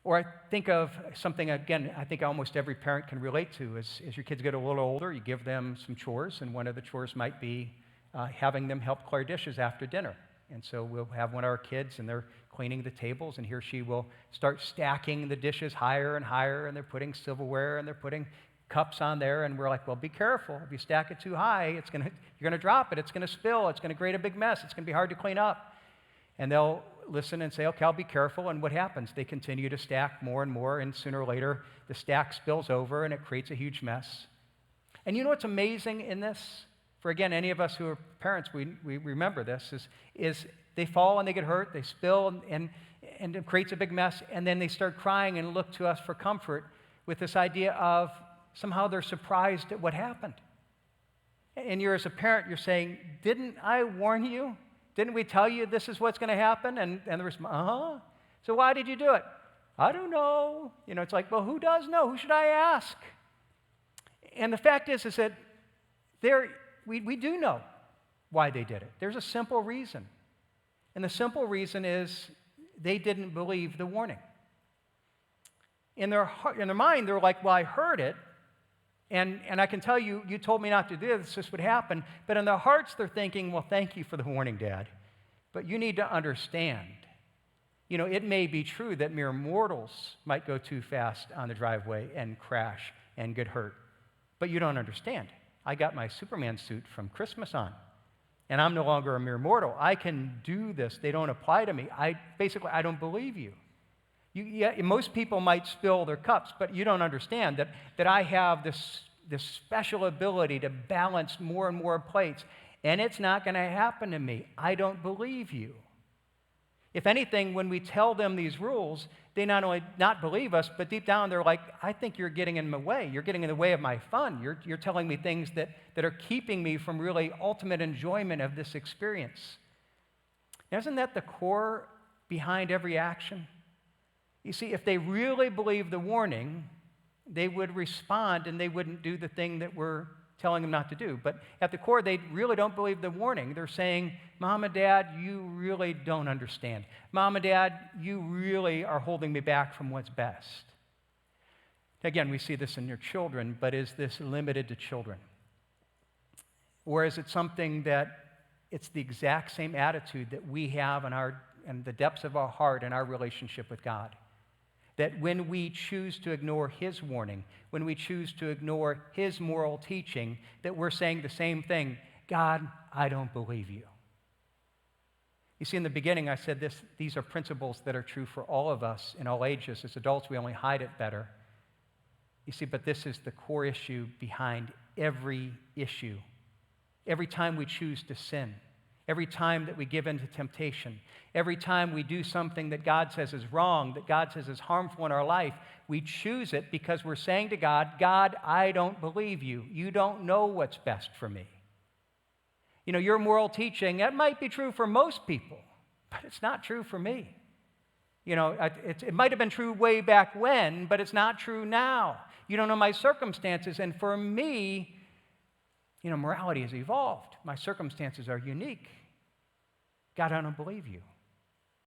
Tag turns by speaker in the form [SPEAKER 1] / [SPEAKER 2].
[SPEAKER 1] Or I think of something, again, I think almost every parent can relate to. As your kids get a little older, you give them some chores, and one of the chores might be having them help clear dishes after dinner. And so we'll have one of our kids, and they're cleaning the tables, and he or she will start stacking the dishes higher and higher, and they're putting silverware, and they're putting cups on there, and we're like, well, be careful. If you stack it too high, you're going to drop it. It's going to spill. It's going to create a big mess. It's going to be hard to clean up. And they'll listen and say, okay, I'll be careful. And what happens? They continue to stack more and more, and sooner or later, the stack spills over, and it creates a huge mess. And you know what's amazing in this? For, again, any of us who are parents, we remember this, is they fall and they get hurt, they spill, and it creates a big mess, and then they start crying and look to us for comfort with this idea of somehow they're surprised at what happened. And you're, as a parent, you're saying, didn't I warn you? Didn't we tell you this is what's going to happen? And the response, So why did you do it? I don't know. It's like, well, who does know? Who should I ask? And the fact is that we do know why they did it. There's a simple reason. And the simple reason is they didn't believe the warning. In their mind, they're like, well, I heard it, and I can tell you, you told me not to do this would happen. But in their hearts, they're thinking, well, thank you for the warning, Dad. But you need to understand, it may be true that mere mortals might go too fast on the driveway and crash and get hurt. But you don't understand. I got my Superman suit from Christmas on, and I'm no longer a mere mortal. I can do this. They don't apply to me. I don't believe you. Most people might spill their cups, but you don't understand that I have this special ability to balance more and more plates, and it's not going to happen to me. I don't believe you. If anything, when we tell them these rules, they not only not believe us, but deep down they're like, I think you're getting in my way. You're getting in the way of my fun. You're telling me things that are keeping me from really ultimate enjoyment of this experience. Now, isn't that the core behind every action? You see, if they really believe the warning, they would respond and they wouldn't do the thing that we're telling them not to do. But at the core, they really don't believe the warning. They're saying, Mom and Dad, you really don't understand. Mom and Dad, you really are holding me back from what's best. Again, we see this in your children, but is this limited to children? Or is it something that it's the exact same attitude that we have in the depths of our heart and our relationship with God? That when we choose to ignore His warning, when we choose to ignore His moral teaching, that we're saying the same thing, God, I don't believe you. You see, in the beginning, I said these are principles that are true for all of us in all ages. As adults, we only hide it better. You see, but this is the core issue behind every issue. Every time we choose to sin, every time that we give in to temptation, every time we do something that God says is wrong, that God says is harmful in our life, we choose it because we're saying to God, God, I don't believe you. You don't know what's best for me. Your moral teaching, that might be true for most people, but it's not true for me. It might have been true way back when, but it's not true now. You don't know my circumstances, and for me, morality has evolved. My circumstances are unique. God, I don't believe you.